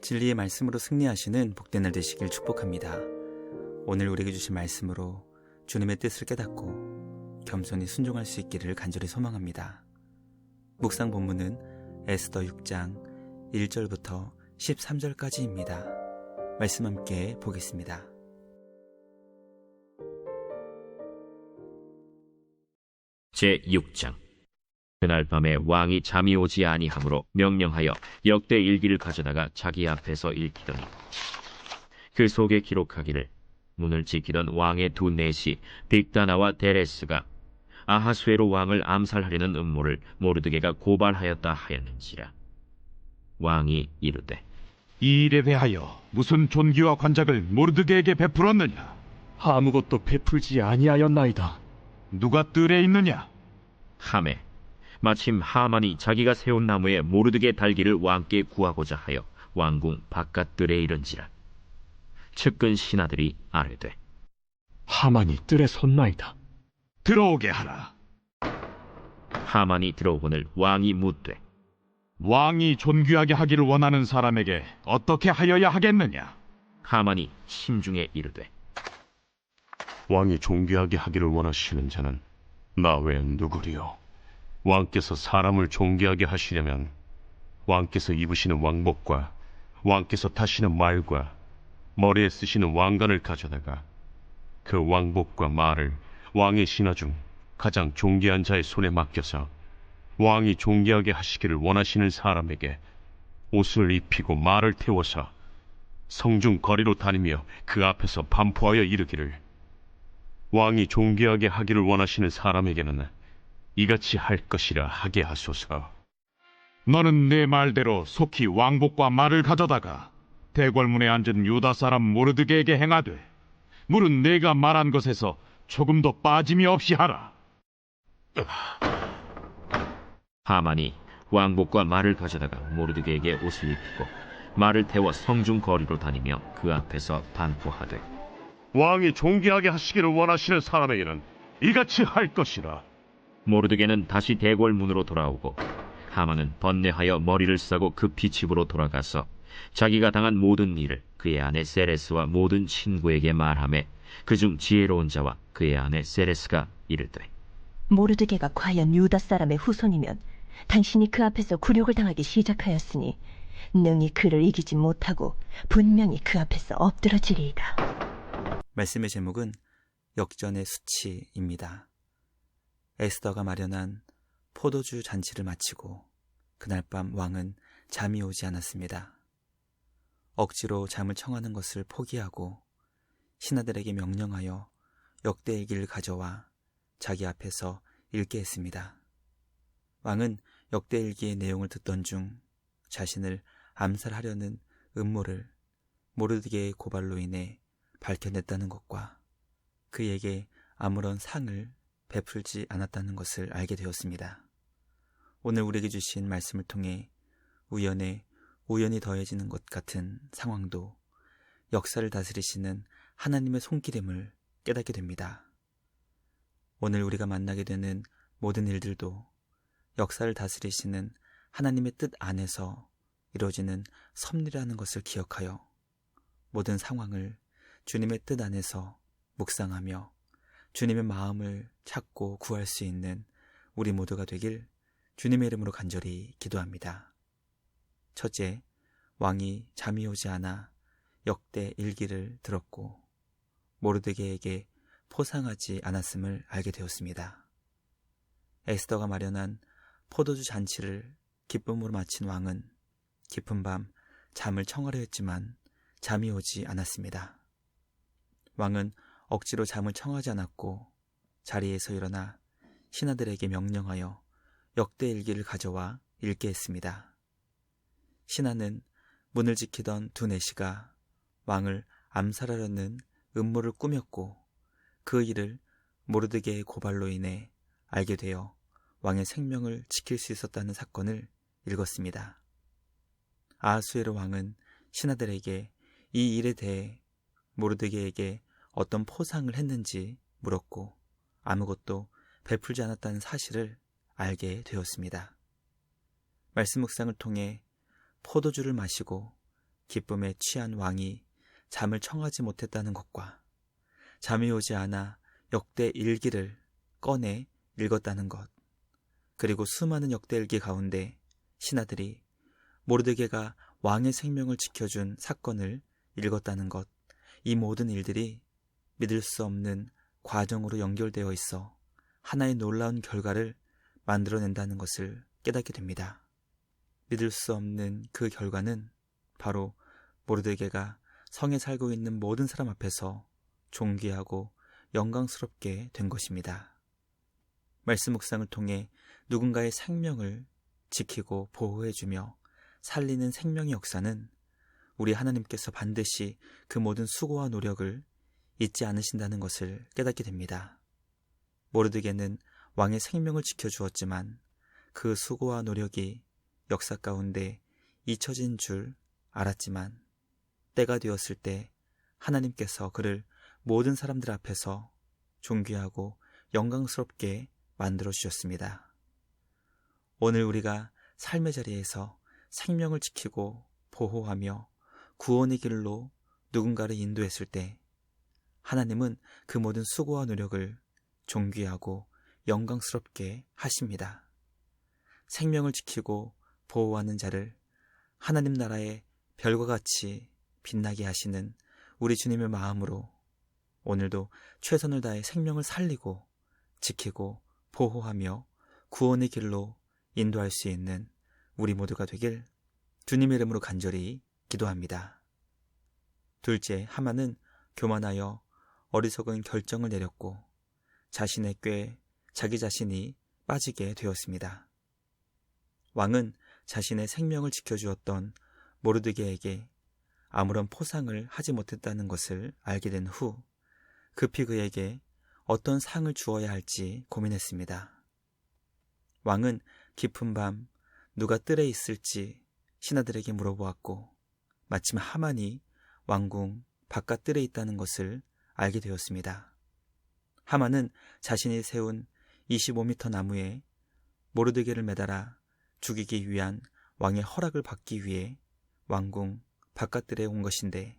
진리의 말씀으로 승리하시는 복된 날 되시길 축복합니다. 오늘 우리에게 주신 말씀으로 주님의 뜻을 깨닫고 겸손히 순종할 수 있기를 간절히 소망합니다. 묵상 본문은 에스더 6장 1절부터 13절까지입니다. 말씀 함께 보겠습니다. 제6장. 그날 밤에 왕이 잠이 오지 아니하므로 명령하여 역대 일기를 가져다가 자기 앞에서 읽히더니 그 속에 기록하기를 문을 지키던 왕의 두 내시 빅다나와 데레스가 아하수에로 왕을 암살하려는 음모를 모르드게가 고발하였다 하였는지라. 왕이 이르되 이 일에 대하여 무슨 존귀와 관작을 모르드게에게 베풀었느냐? 아무것도 베풀지 아니하였나이다. 누가 뜰에 있느냐? 하매 마침 하만이 자기가 세운 나무에 모르드게 달기를 왕께 구하고자 하여 왕궁 바깥들에 이른지라. 측근 신하들이 아뢰되 하만이 뜰에 섰나이다. 들어오게 하라. 하만이 들어오거늘 왕이 묻되 왕이 존귀하게 하기를 원하는 사람에게 어떻게 하여야 하겠느냐? 하만이 심중에 이르되 왕이 존귀하게 하기를 원하시는 자는 나 외엔 누구리요? 왕께서 사람을 존귀하게 하시려면 왕께서 입으시는 왕복과 왕께서 타시는 말과 머리에 쓰시는 왕관을 가져다가 그 왕복과 말을 왕의 신하 중 가장 존귀한 자의 손에 맡겨서 왕이 존귀하게 하시기를 원하시는 사람에게 옷을 입히고 말을 태워서 성중 거리로 다니며 그 앞에서 반포하여 이르기를 왕이 존귀하게 하기를 원하시는 사람에게는 이같이 할 것이라 하게 하소서. 너는 내 말대로 속히 왕복과 말을 가져다가 대궐문에 앉은 유다 사람 모르드게에게 행하되 물은 내가 말한 것에서 조금도 빠짐이 없이 하라. 하만이 왕복과 말을 가져다가 모르드게에게 옷을 입히고 말을 태워 성중 거리로 다니며 그 앞에서 반포하되 왕이 존귀하게 하시기를 원하시는 사람에게는 이같이 할 것이라. 모르드게는 다시 대궐 문으로 돌아오고 하만은 번뇌하여 머리를 싸고 급히 집으로 돌아가서 자기가 당한 모든 일을 그의 아내 세레스와 모든 친구에게 말하매 그중 지혜로운 자와 그의 아내 세레스가 이르되 모르드게가 과연 유다 사람의 후손이면 당신이 그 앞에서 굴욕을 당하기 시작하였으니 능히 그를 이기지 못하고 분명히 그 앞에서 엎드러지리이다. 말씀의 제목은 역전의 수치입니다. 에스더가 마련한 포도주 잔치를 마치고 그날 밤 왕은 잠이 오지 않았습니다. 억지로 잠을 청하는 것을 포기하고 신하들에게 명령하여 역대일기를 가져와 자기 앞에서 읽게 했습니다. 왕은 역대일기의 내용을 듣던 중 자신을 암살하려는 음모를 모르드게의 고발로 인해 밝혀냈다는 것과 그에게 아무런 상을 베풀지 않았다는 것을 알게 되었습니다. 오늘 우리에게 주신 말씀을 통해 우연에 우연이 더해지는 것 같은 상황도 역사를 다스리시는 하나님의 손길임을 깨닫게 됩니다. 오늘 우리가 만나게 되는 모든 일들도 역사를 다스리시는 하나님의 뜻 안에서 이루어지는 섭리라는 것을 기억하여 모든 상황을 주님의 뜻 안에서 묵상하며 주님의 마음을 찾고 구할 수 있는 우리 모두가 되길 주님의 이름으로 간절히 기도합니다. 첫째, 왕이 잠이 오지 않아 역대 일기를 들었고 모르드게에게 포상하지 않았음을 알게 되었습니다. 에스더가 마련한 포도주 잔치를 기쁨으로 마친 왕은 깊은 밤 잠을 청하려 했지만 잠이 오지 않았습니다. 왕은 억지로 잠을 청하지 않았고 자리에서 일어나 신하들에게 명령하여 역대일기를 가져와 읽게 했습니다. 신하는 문을 지키던 두 내시가 왕을 암살하려는 음모를 꾸몄고 그 일을 모르드게의 고발로 인해 알게 되어 왕의 생명을 지킬 수 있었다는 사건을 읽었습니다. 아하수에로 왕은 신하들에게 이 일에 대해 모르드게에게 어떤 포상을 했는지 물었고 아무것도 베풀지 않았다는 사실을 알게 되었습니다. 말씀 묵상을 통해 포도주를 마시고 기쁨에 취한 왕이 잠을 청하지 못했다는 것과 잠이 오지 않아 역대 일기를 꺼내 읽었다는 것, 그리고 수많은 역대 일기 가운데 신하들이 모르드게가 왕의 생명을 지켜준 사건을 읽었다는 것, 이 모든 일들이 믿을 수 없는 과정으로 연결되어 있어 하나의 놀라운 결과를 만들어낸다는 것을 깨닫게 됩니다. 믿을 수 없는 그 결과는 바로 모르드게가 성에 살고 있는 모든 사람 앞에서 존귀하고 영광스럽게 된 것입니다. 말씀 묵상을 통해 누군가의 생명을 지키고 보호해주며 살리는 생명의 역사는 우리 하나님께서 반드시 그 모든 수고와 노력을 잊지 않으신다는 것을 깨닫게 됩니다. 모르드게는 왕의 생명을 지켜주었지만 그 수고와 노력이 역사 가운데 잊혀진 줄 알았지만 때가 되었을 때 하나님께서 그를 모든 사람들 앞에서 존귀하고 영광스럽게 만들어 주셨습니다. 오늘 우리가 삶의 자리에서 생명을 지키고 보호하며 구원의 길로 누군가를 인도했을 때 하나님은 그 모든 수고와 노력을 존귀하고 영광스럽게 하십니다. 생명을 지키고 보호하는 자를 하나님 나라의 별과 같이 빛나게 하시는 우리 주님의 마음으로 오늘도 최선을 다해 생명을 살리고 지키고 보호하며 구원의 길로 인도할 수 있는 우리 모두가 되길 주님의 이름으로 간절히 기도합니다. 둘째, 하만은 교만하여 어리석은 결정을 내렸고 자신의 꾀에 자기 자신이 빠지게 되었습니다. 왕은 자신의 생명을 지켜주었던 모르드게에게 아무런 포상을 하지 못했다는 것을 알게 된 후 급히 그에게 어떤 상을 주어야 할지 고민했습니다. 왕은 깊은 밤 누가 뜰에 있을지 신하들에게 물어보았고 마침 하만이 왕궁 바깥 뜰에 있다는 것을 알게 되었습니다. 하만은 자신이 세운 25m 나무에 모르드게를 매달아 죽이기 위한 왕의 허락을 받기 위해 왕궁 바깥들에 온 것인데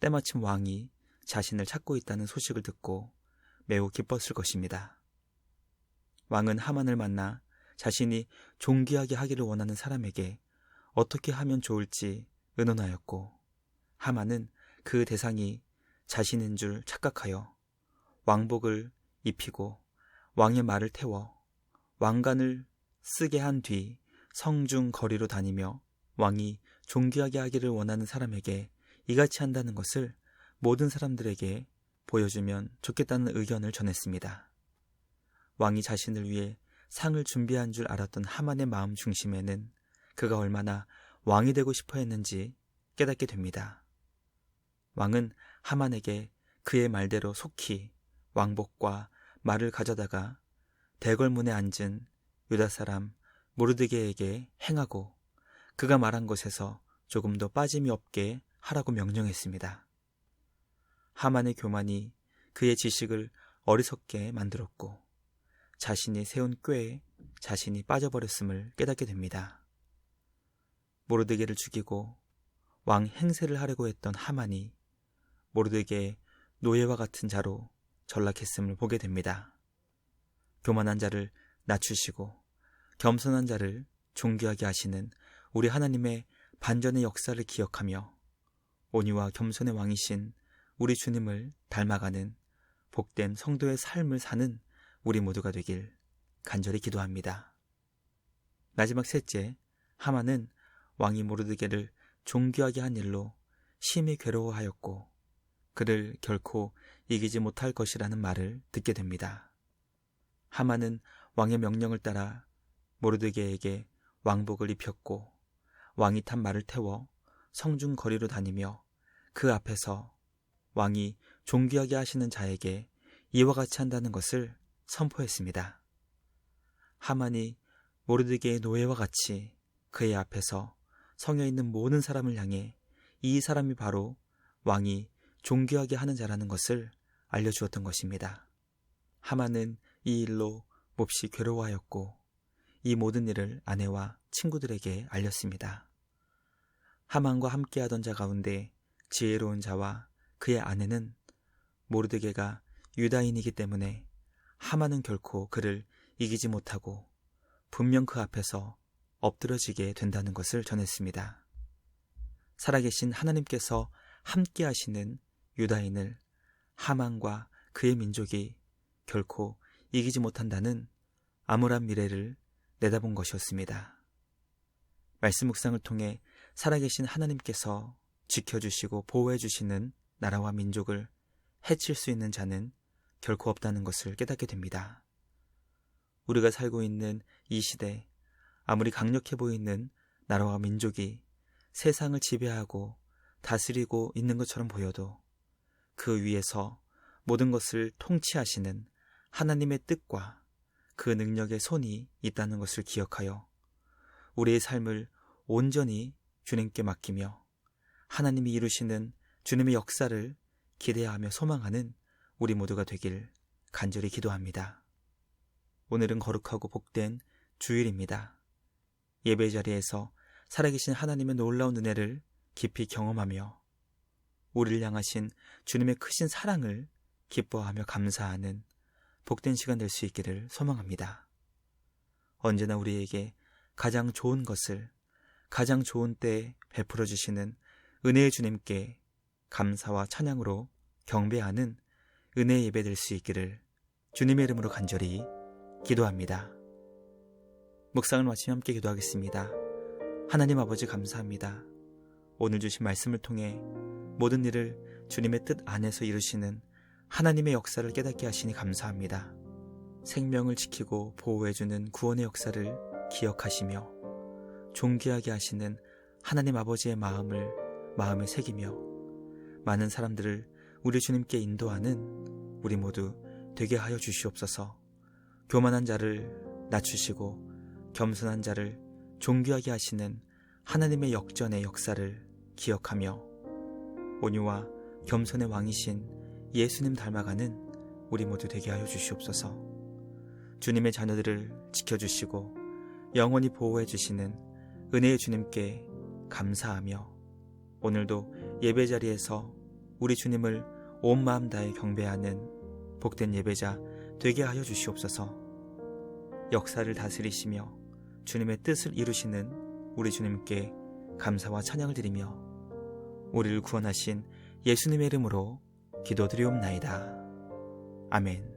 때마침 왕이 자신을 찾고 있다는 소식을 듣고 매우 기뻤을 것입니다. 왕은 하만을 만나 자신이 존귀하게 하기를 원하는 사람에게 어떻게 하면 좋을지 의논하였고 하만은 그 대상이 자신인 줄 착각하여 왕복을 입히고 왕의 말을 태워 왕관을 쓰게 한 뒤 성중 거리로 다니며 왕이 존귀하게 하기를 원하는 사람에게 이같이 한다는 것을 모든 사람들에게 보여주면 좋겠다는 의견을 전했습니다. 왕이 자신을 위해 상을 준비한 줄 알았던 하만의 마음 중심에는 그가 얼마나 왕이 되고 싶어 했는지 깨닫게 됩니다. 왕은 하만에게 그의 말대로 속히 왕복과 말을 가져다가 대궐문에 앉은 유다 사람 모르드게에게 행하고 그가 말한 것에서 조금도 빠짐이 없게 하라고 명령했습니다. 하만의 교만이 그의 지식을 어리석게 만들었고 자신이 세운 꾀에 자신이 빠져버렸음을 깨닫게 됩니다. 모르드게를 죽이고 왕 행세를 하려고 했던 하만이 모르드게의 노예와 같은 자로 전락했음을 보게 됩니다. 교만한 자를 낮추시고 겸손한 자를 존귀하게 하시는 우리 하나님의 반전의 역사를 기억하며 온유와 겸손의 왕이신 우리 주님을 닮아가는 복된 성도의 삶을 사는 우리 모두가 되길 간절히 기도합니다. 마지막 셋째, 하만은 왕이 모르드게를 존귀하게 한 일로 심히 괴로워하였고 그를 결코 이기지 못할 것이라는 말을 듣게 됩니다. 하만은 왕의 명령을 따라 모르드게에게 왕복을 입혔고 왕이 탄 말을 태워 성중 거리로 다니며 그 앞에서 왕이 존귀하게 하시는 자에게 이와 같이 한다는 것을 선포했습니다. 하만이 모르드게의 노예와 같이 그의 앞에서 성에 있는 모든 사람을 향해 이 사람이 바로 왕이 존귀하게 하는 자라는 것을 알려주었던 것입니다. 하만은 이 일로 몹시 괴로워하였고 이 모든 일을 아내와 친구들에게 알렸습니다. 하만과 함께하던 자 가운데 지혜로운 자와 그의 아내는 모르드게가 유다인이기 때문에 하만은 결코 그를 이기지 못하고 분명 그 앞에서 엎드러지게 된다는 것을 전했습니다. 살아계신 하나님께서 함께 하시는 유다인을 하만과 그의 민족이 결코 이기지 못한다는 암울한 미래를 내다본 것이었습니다. 말씀 묵상을 통해 살아계신 하나님께서 지켜주시고 보호해주시는 나라와 민족을 해칠 수 있는 자는 결코 없다는 것을 깨닫게 됩니다. 우리가 살고 있는 이 시대, 아무리 강력해 보이는 나라와 민족이 세상을 지배하고 다스리고 있는 것처럼 보여도 그 위에서 모든 것을 통치하시는 하나님의 뜻과 그 능력의 손이 있다는 것을 기억하여 우리의 삶을 온전히 주님께 맡기며 하나님이 이루시는 주님의 역사를 기대하며 소망하는 우리 모두가 되길 간절히 기도합니다. 오늘은 거룩하고 복된 주일입니다. 예배 자리에서 살아계신 하나님의 놀라운 은혜를 깊이 경험하며 우리를 향하신 주님의 크신 사랑을 기뻐하며 감사하는 복된 시간 될 수 있기를 소망합니다. 언제나 우리에게 가장 좋은 것을 가장 좋은 때에 베풀어 주시는 은혜의 주님께 감사와 찬양으로 경배하는 은혜의 예배 될 수 있기를 주님의 이름으로 간절히 기도합니다. 묵상을 마치며 함께 기도하겠습니다. 하나님 아버지 감사합니다. 오늘 주신 말씀을 통해 모든 일을 주님의 뜻 안에서 이루시는 하나님의 역사를 깨닫게 하시니 감사합니다. 생명을 지키고 보호해주는 구원의 역사를 기억하시며 존귀하게 하시는 하나님 아버지의 마음을 마음에 새기며 많은 사람들을 우리 주님께 인도하는 우리 모두 되게 하여 주시옵소서. 교만한 자를 낮추시고 겸손한 자를 존귀하게 하시는 하나님의 역전의 역사를 기억하며 온유와 겸손의 왕이신 예수님 닮아가는 우리 모두 되게 하여 주시옵소서. 주님의 자녀들을 지켜주시고 영원히 보호해 주시는 은혜의 주님께 감사하며 오늘도 예배 자리에서 우리 주님을 온 마음 다해 경배하는 복된 예배자 되게 하여 주시옵소서. 역사를 다스리시며 주님의 뜻을 이루시는 우리 주님께 감사와 찬양을 드리며 우리를 구원하신 예수님의 이름으로 기도드리옵나이다. 아멘.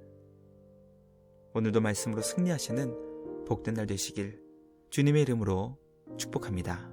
오늘도 말씀으로 승리하시는 복된 날 되시길 주님의 이름으로 축복합니다.